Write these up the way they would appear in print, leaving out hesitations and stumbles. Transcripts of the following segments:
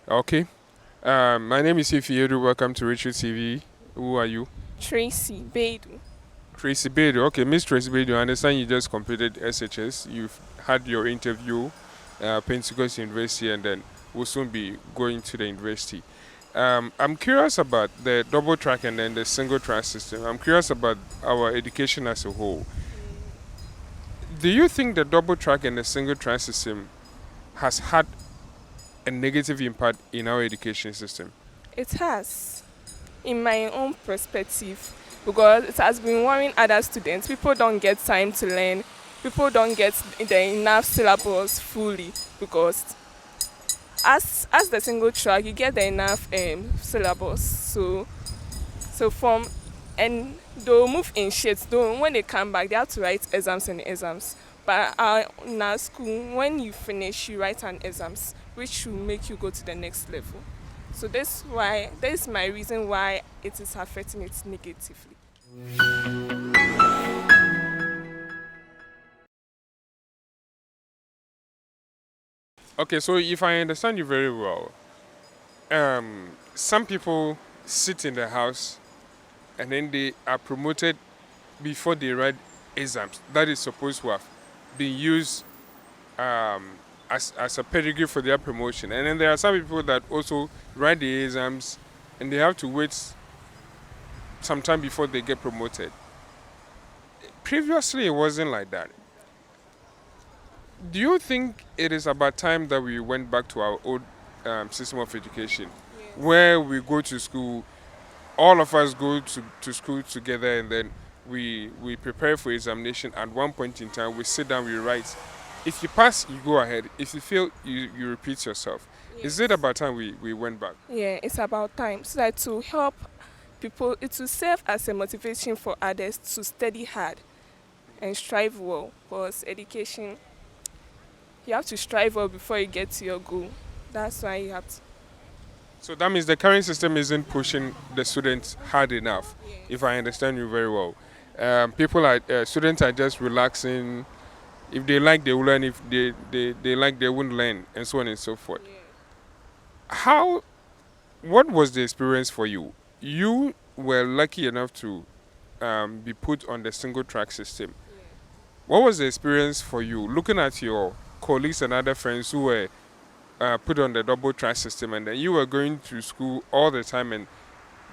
Okay. My name is Ifiedu. Welcome to Richard TV. Who are you? Tracy Bedu. Tracy Bedu. Okay, Miss Tracy Bedu. I understand you just completed SHS. You've had your interview, Pentecost University, and then will soon be going to the university. I'm curious about the double track and then the single track system. I'm curious about our education as a whole. Do you think the double track and the single track system has had a negative impact in our education system? It has, in my own perspective, because it has been worrying other students. People don't get time to learn. People don't get the enough syllables fully because as the single track, you get the enough syllables. So from and they'll move in shades. Though when they come back, they have to write exams and exams. But in our school, when you finish, you write an exams, which will make you go to the next level. So this is my reason why it is affecting it negatively. Okay, so if I understand you very well, some people sit in the house and then they are promoted before they write exams. That is supposed to have been used um, as a pedigree for their promotion. And then there are some people that also write the exams and they have to wait some time before they get promoted. Previously, it wasn't like that. Do you think it is about time that we went back to our old system of education, where we go to school, all of us go to school together, and then we prepare for examination. At one point in time, we sit down, we write. If you pass, you go ahead. If you fail, you repeat yourself. Is it about time we went back? Yeah, it's about time so that to help people, it will serve as a motivation for others to study hard and strive well. Because education, you have to strive well before you get to your goal. That's why you have to. So that means the current system isn't pushing the students hard enough, if I understand you very well. Students are just relaxing. If they like, they will learn. If they like, they won't learn, and so on and so forth. How, what was the experience for you? You were lucky enough to be put on the single track system. What was the experience for you looking at your colleagues and other friends who were put on the double track system, and then you were going to school all the time, and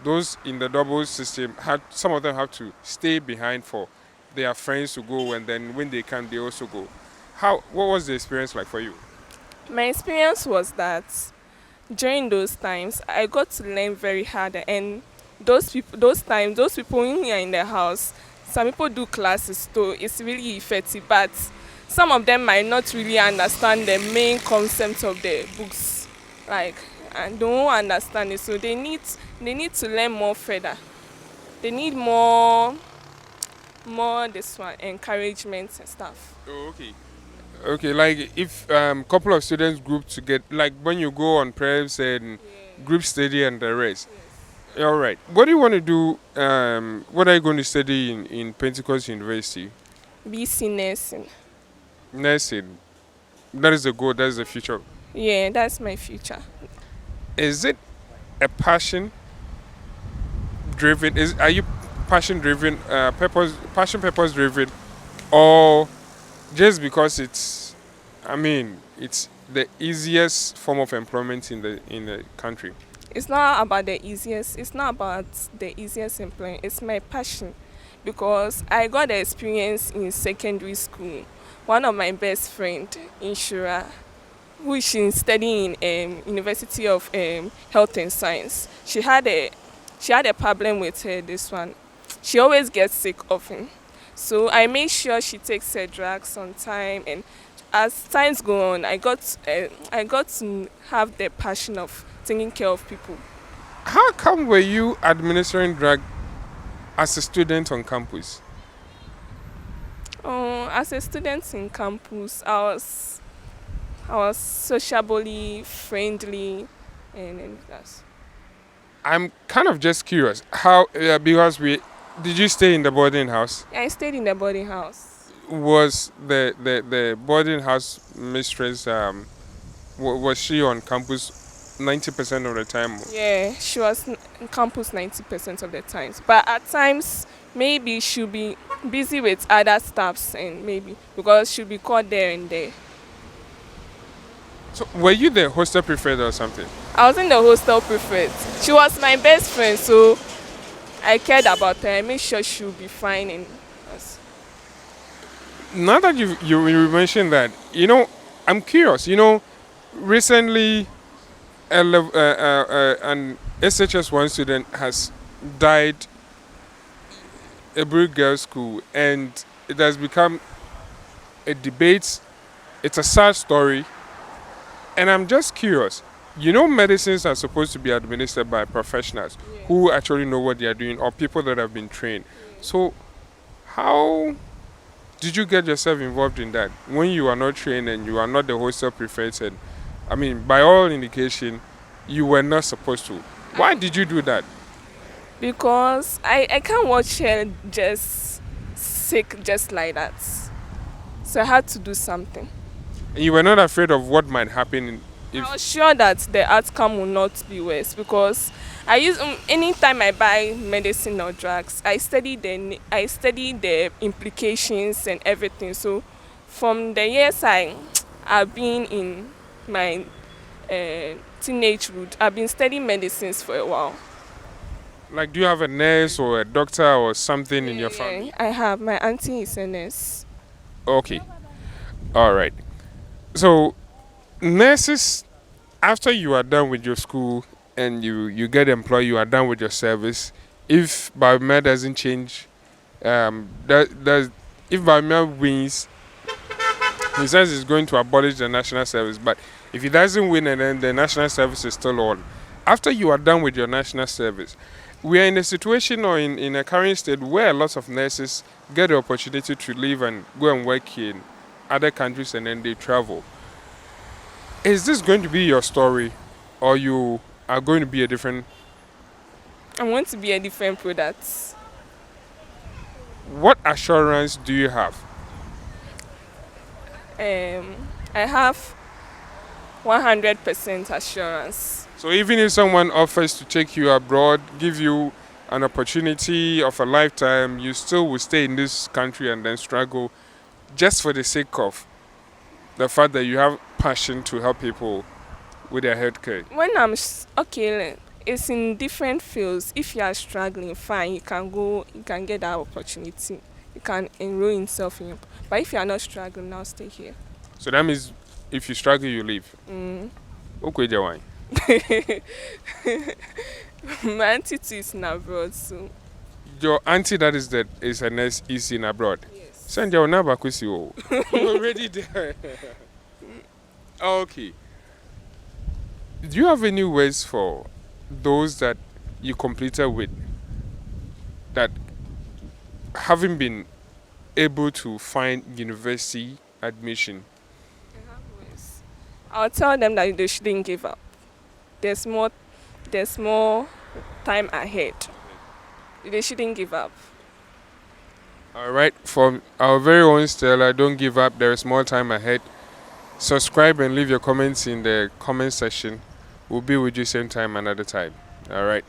those in the double system had some of them have to stay behind for their friends to go, and then when they come, they also go. What was the experience like for you? My experience was that during those times, I got to learn very hard, and those people when you are in the house, some people do classes, so it's really effective, but some of them might not really understand the main concept of the books, like, and don't understand it, so they need to learn more further. They need more this one encouragement and stuff. Oh, okay. Okay, like if couple of students group together, like when you go on preps and group study and the rest. All right. What do you want to do? What are you going to study in Pentecost University? BC nursing. Nursing. That is the goal. That is the future. Yeah, that's my future. Is it a passion driven? Are you passion driven? Purpose driven, or just because it's? I mean, it's the easiest form of employment in the country. It's not about the easiest. It's not about the easiest employment. It's my passion, because I got the experience in secondary school. One of my best friend, Inshura, who is studying in University of Health and Science. She had a problem with her. This one, she always gets sick often. So I made sure she takes her drugs on time, and as times go on, I got to have the passion of taking care of people. How come were you administering drug as a student on campus? As a student in campus, I was sociably friendly, and that's. I'm kind of just curious. How because we did you stay in the boarding house? I stayed in the boarding house. Was the boarding house mistress was she on campus 90% of the time. Yeah, she was in campus 90% of the times. But at times, maybe she'll be busy with other staffs and maybe because she'll be called there and there. So were you the hostel prefect or something? I was in the hostel prefect. She was my best friend, so I cared about her. I made sure she'll be fine. And Now that you mentioned that, I'm curious. Recently, an SHS1 student has died a Brook Girls' School, and it has become a debate. It's a sad story, and I'm just curious. Medicines are supposed to be administered by professionals who actually know what they are doing, or people that have been trained. So, how did you get yourself involved in that when you are not trained and you are not the hostel prefect? And I mean, by all indication, you were not supposed to. Why did you do that? because I can't watch her just sick just like that. So I had to do something. And you were not afraid of what might happen if. I was sure that the outcome will not be worse because I use anytime I buy medicine or drugs, I study the implications and everything. So from the years I've been in my teenagehood, I've been studying medicines for a while. Like, do you have a nurse or a doctor or something in your family? Yeah, I have. My auntie is a nurse. Okay, all right. So, nurses, after you are done with your school and you get employed, you are done with your service. If Biomed doesn't change, if Biomed wins, he says he's going to abolish the national service. But if he doesn't win, and then the national service is still on. After you are done with your national service, we are in a situation or in a current state where lots of nurses get the opportunity to leave and go and work in other countries and then they travel. Is this going to be your story, or you are going to be a different? I want to be a different product. What assurance do you have? I have 100% assurance. So even if someone offers to take you abroad, give you an opportunity of a lifetime, you still will stay in this country and then struggle just for the sake of the fact that you have passion to help people with their healthcare. When okay, it's in different fields. If you are struggling, fine, you can go, you can get that opportunity. You can enroll yourself in. But if you are not struggling, now stay here. So that means if you struggle, you leave. Okay, Jawai. My auntie too is in abroad, so Your auntie that is a nurse is in abroad. yes. Send your number, You're already there. Okay. Do you have any words for those that you completed with that haven't been able to find university admission? I'll tell them that they shouldn't give up. There's more time ahead. They shouldn't give up. All right, from our very own Stella, don't give up. There is more time ahead. Subscribe and leave your comments in the comment section. We'll be with you same time another time. All right.